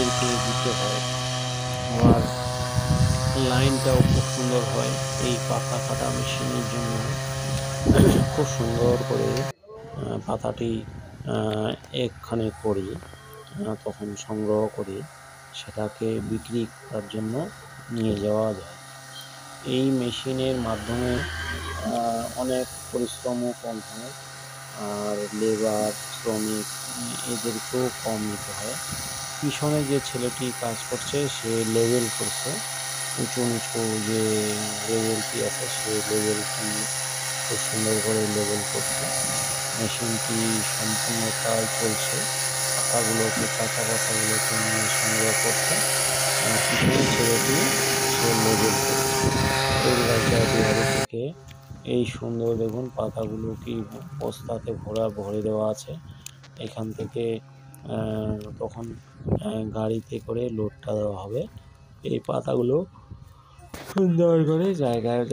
এদেরকে দিতে হয়। আবার লাইনটাও খুব সুন্দর হয় এই পাতা কাটা মেশিনের জন্য। খুব সুন্দর করে পাতাটি একখানে করি, তখন সংগ্রহ করে সেটাকে বিক্রি করার জন্য নিয়ে যাওয়া যায়। এই মেশিনের মাধ্যমে অনেক পরিশ্রমও কম হয়, আর লেবার শ্রমিক এদেরকেও কম নিতে হয়। পিছনে যে ছেলেটি কাজ করছে সে লেবেল করছে, উঁচু নিচু যে লেবেলটি আছে সে লেবেলটি খুব সুন্দর করে লেবেল করছে। মেশিনটি সম্পূর্ণ কাজ চলছে, কাঁচা পাতাগুলোকে নিয়ে সংগ্রহ করছে, পিছনের ছেলেটি সে লেবেল করছে। এই রাজবাড়িটি বাড়ি থেকে এই সুন্দর দেখুন পাতাগুলো কি বস্তাতে ভরে দেওয়া আছে। এখান থেকে তখন গাড়িতে করে লোডটা দেওয়া হবে। এই পাতাগুলো সুন্দর করে জায়গায়